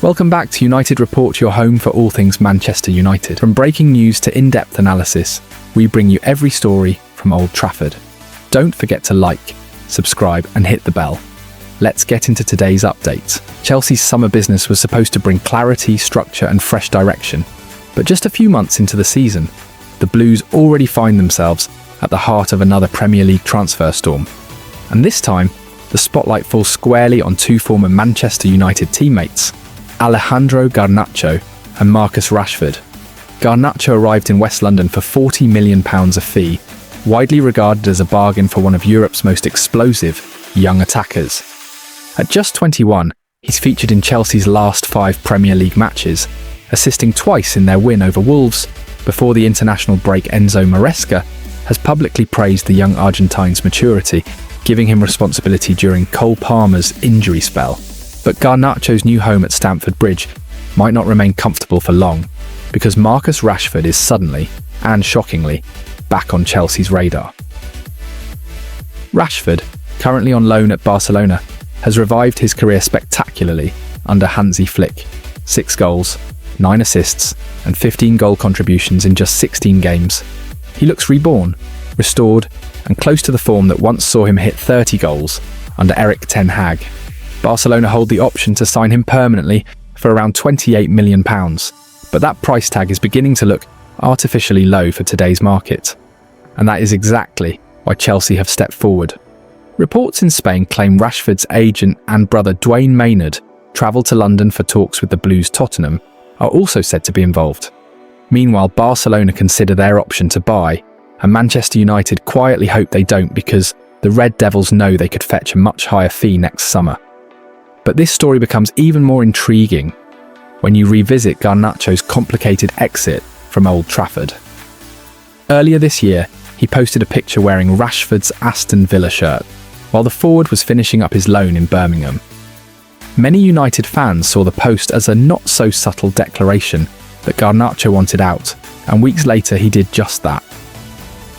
Welcome back to United Report, your home for all things Manchester United. From breaking news to in-depth analysis, we bring you every story from Old Trafford. Don't forget to like, subscribe and hit the bell. Let's get into today's updates. Chelsea's summer business was supposed to bring clarity, structure and fresh direction. But just a few months into the season, the Blues already find themselves at the heart of another Premier League transfer storm. And this time, the spotlight falls squarely on two former Manchester United teammates, Alejandro Garnacho and Marcus Rashford. Garnacho arrived in West London for £40 million a fee, widely regarded as a bargain for one of Europe's most explosive young attackers. At just 21, he's featured in Chelsea's last 5 Premier League matches, assisting twice in their win over Wolves. Before the international break, Enzo Maresca has publicly praised the young Argentine's maturity, giving him responsibility during Cole Palmer's injury spell. But Garnacho's new home at Stamford Bridge might not remain comfortable for long, because Marcus Rashford is suddenly, and shockingly, back on Chelsea's radar. Rashford, currently on loan at Barcelona, has revived his career spectacularly under Hansi Flick. 6 goals, 9 assists, and 15 goal contributions in just 16 games. He looks reborn, restored, and close to the form that once saw him hit 30 goals under Erik ten Hag. Barcelona hold the option to sign him permanently for around £28 million, but that price tag is beginning to look artificially low for today's market. And that is exactly why Chelsea have stepped forward. Reports in Spain claim Rashford's agent and brother Dwayne Maynard travelled to London for talks with the Blues. Tottenham are also said to be involved. Meanwhile, Barcelona consider their option to buy, and Manchester United quietly hope they don't, because the Red Devils know they could fetch a much higher fee next summer. But this story becomes even more intriguing when you revisit Garnacho's complicated exit from Old Trafford. Earlier this year, he posted a picture wearing Rashford's Aston Villa shirt, while the forward was finishing up his loan in Birmingham. Many United fans saw the post as a not-so-subtle declaration that Garnacho wanted out, and weeks later he did just that.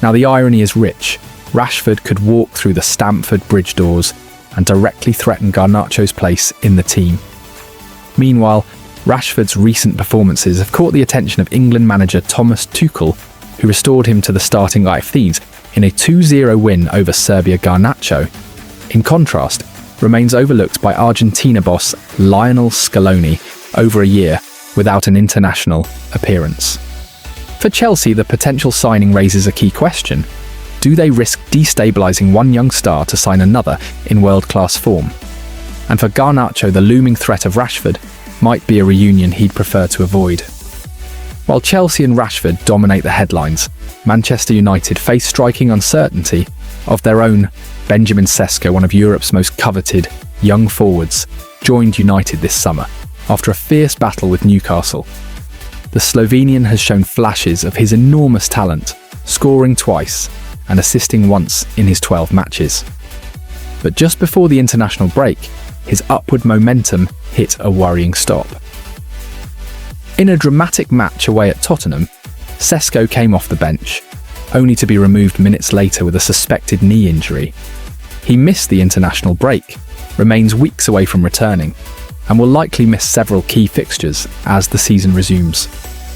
Now the irony is rich. Rashford could walk through the Stamford Bridge doors and directly threaten Garnacho's place in the team. Meanwhile, Rashford's recent performances have caught the attention of England manager Thomas Tuchel, who restored him to the starting IFTs in a 2-0 win over Serbia. Garnacho, in contrast, remains overlooked by Argentina boss Lionel Scaloni over a year without an international appearance. For Chelsea, the potential signing raises a key question. Do they risk destabilising one young star to sign another in world-class form? And for Garnacho, the looming threat of Rashford might be a reunion he'd prefer to avoid. While Chelsea and Rashford dominate the headlines, Manchester United face striking uncertainty of their own. Benjamin Sesko, one of Europe's most coveted young forwards, joined United this summer after a fierce battle with Newcastle. The Slovenian has shown flashes of his enormous talent, scoring twice and assisting once in his 12 matches. But just before the international break, his upward momentum hit a worrying stop. In a dramatic match away at Tottenham, Sesko came off the bench, only to be removed minutes later with a suspected knee injury. He missed the international break, remains weeks away from returning, and will likely miss several key fixtures as the season resumes.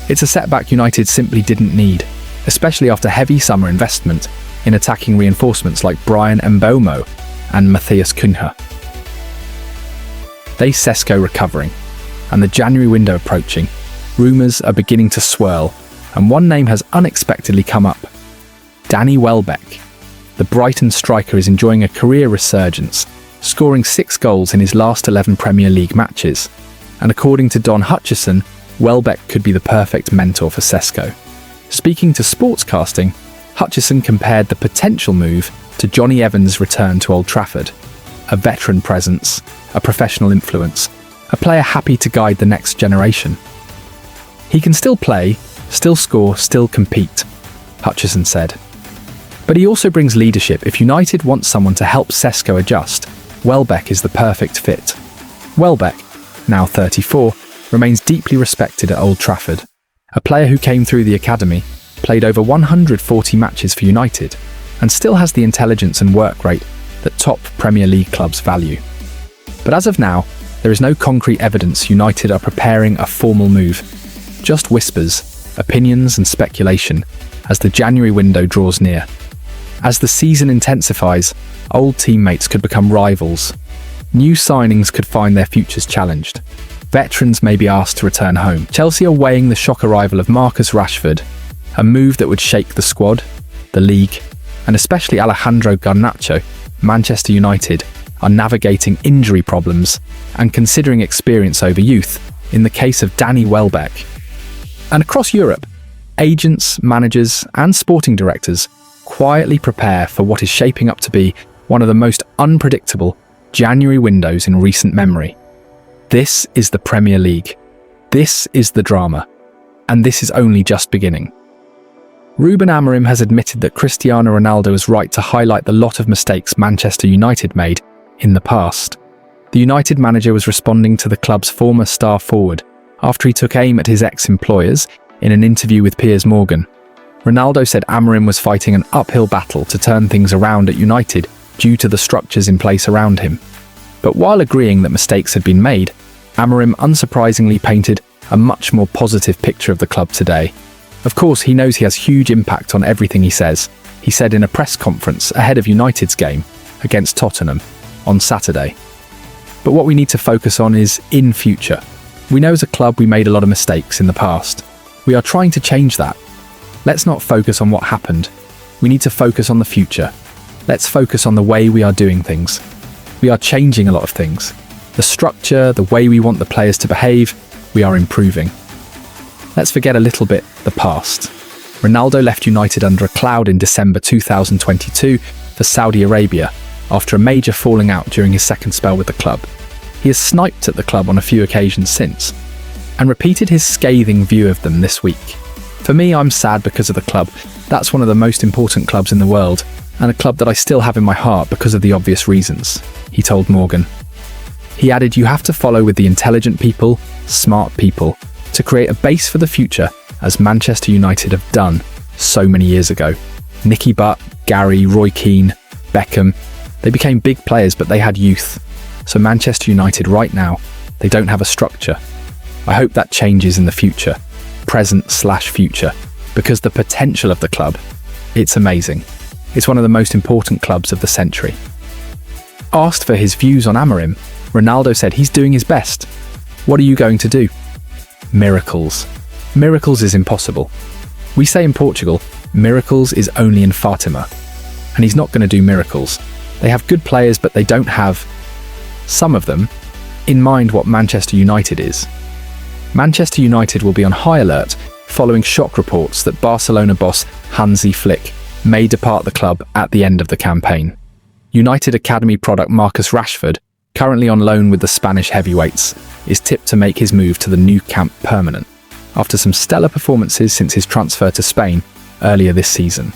It's a setback United simply didn't need, especially after heavy summer investment in attacking reinforcements like Brian Mbeumo and Matthias Cunha. They Sesko recovering, and the January window approaching, rumours are beginning to swirl, and one name has unexpectedly come up. Danny Welbeck. The Brighton striker is enjoying a career resurgence, scoring 6 goals in his last 11 Premier League matches, and according to Don Hutchison, Welbeck could be the perfect mentor for Sesko. Speaking to Sportscasting, Hutchison compared the potential move to Johnny Evans' return to Old Trafford. A veteran presence, a professional influence, a player happy to guide the next generation. He can still play, still score, still compete, Hutchison said. But he also brings leadership. If United wants someone to help Sesko adjust, Welbeck is the perfect fit. Welbeck, now 34, remains deeply respected at Old Trafford. A player who came through the academy, played over 140 matches for United, and still has the intelligence and work rate that top Premier League clubs value. But as of now, There is no concrete evidence United are preparing a formal move. Just whispers, opinions and speculation as the January window draws near. As the season intensifies, old teammates could become rivals. New signings could find their futures challenged. Veterans may be asked to return home. Chelsea are weighing the shock arrival of Marcus Rashford, a move that would shake the squad, the league, and especially Alejandro Garnacho. Manchester United are navigating injury problems and considering experience over youth in the case of Danny Welbeck. And across Europe, agents, managers, and sporting directors quietly prepare for what is shaping up to be one of the most unpredictable January windows in recent memory. This is the Premier League. This is the drama. And this is only just beginning. Ruben Amorim has admitted that Cristiano Ronaldo is right to highlight the lot of mistakes Manchester United made in the past. The United manager was responding to the club's former star forward after he took aim at his ex-employers in an interview with Piers Morgan. Ronaldo said Amorim was fighting an uphill battle to turn things around at United due to the structures in place around him. But while agreeing that mistakes had been made, Amorim unsurprisingly painted a much more positive picture of the club today. Of course, he knows he has huge impact on everything he says, he said in a press conference ahead of United's game against Tottenham on Saturday. But what we need to focus on is in future. We know as a club we made a lot of mistakes in the past. We are trying to change that. Let's not focus on what happened. We need to focus on the future. Let's focus on the way we are doing things. We are changing a lot of things. The structure, the way we want the players to behave, we are improving. Let's forget a little bit the past. Ronaldo left United under a cloud in December 2022 for Saudi Arabia after a major falling out during his second spell with the club. He has sniped at the club on a few occasions since and repeated his scathing view of them this week. For me, I'm sad because of the club. That's one of the most important clubs in the world and a club that I still have in my heart because of the obvious reasons, he told Morgan. He added, you have to follow with the intelligent people, smart people, to create a base for the future, as Manchester United have done so many years ago. Nicky Butt, Gary, Roy Keane, Beckham, they became big players, but they had youth. So Manchester United right now, they don't have a structure. I hope that changes in the future, present/future, because the potential of the club, it's amazing. It's one of the most important clubs of the century. Asked for his views on Amorim, Ronaldo said he's doing his best. What are you going to do? Miracles. Miracles is impossible. We say in Portugal, miracles is only in Fatima. And he's not going to do miracles. They have good players, but they don't have, some of them, in mind what Manchester United is. Manchester United will be on high alert following shock reports that Barcelona boss Hansi Flick may depart the club at the end of the campaign. United Academy product Marcus Rashford, currently on loan with the Spanish heavyweights, is tipped to make his move to the Nou Camp permanent, after some stellar performances since his transfer to Spain earlier this season.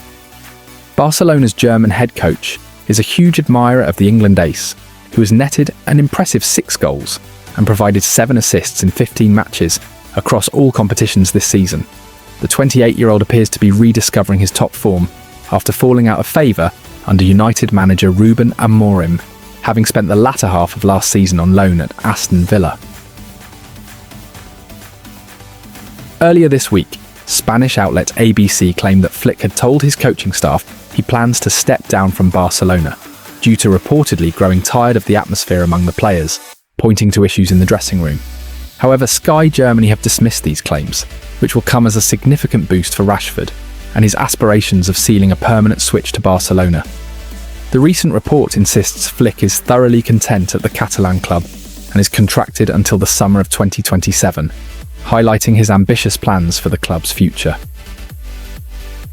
Barcelona's German head coach is a huge admirer of the England ace, who has netted an impressive 6 goals and provided 7 assists in 15 matches across all competitions this season. The 28-year-old appears to be rediscovering his top form after falling out of favour under United manager Ruben Amorim, having spent the latter half of last season on loan at Aston Villa. Earlier this week, Spanish outlet ABC claimed that Flick had told his coaching staff he plans to step down from Barcelona, due to reportedly growing tired of the atmosphere among the players, pointing to issues in the dressing room. However, Sky Germany have dismissed these claims, which will come as a significant boost for Rashford and his aspirations of sealing a permanent switch to Barcelona. The recent report insists Flick is thoroughly content at the Catalan club and is contracted until the summer of 2027, highlighting his ambitious plans for the club's future.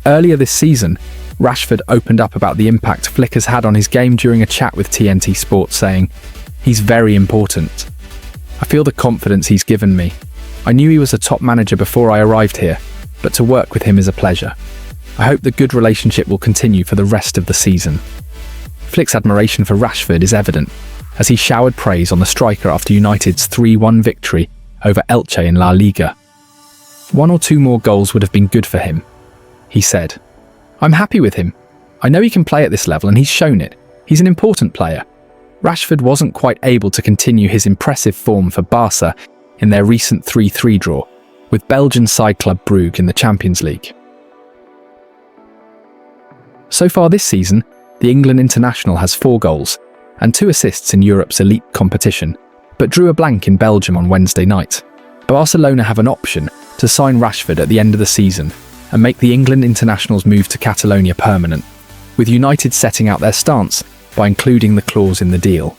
Earlier this season, Rashford opened up about the impact Flick has had on his game during a chat with TNT Sports, saying, "He's very important. I feel the confidence he's given me. I knew he was a top manager before I arrived here, but to work with him is a pleasure. I hope the good relationship will continue for the rest of the season." Flick's admiration for Rashford is evident, as he showered praise on the striker after United's 3-1 victory over Elche in La Liga. "1 or 2 more goals would have been good for him," he said. "I'm happy with him. I know he can play at this level and he's shown it. He's an important player. Rashford wasn't quite able to continue his impressive form for Barca in their recent 3-3 draw with Belgian side club Brugge in the Champions League. So far this season, the England international has 4 goals and 2 assists in Europe's elite competition, but drew a blank in Belgium on Wednesday night. Barcelona have an option to sign Rashford at the end of the season and make the England international's move to Catalonia permanent, with United setting out their stance by including the clause in the deal.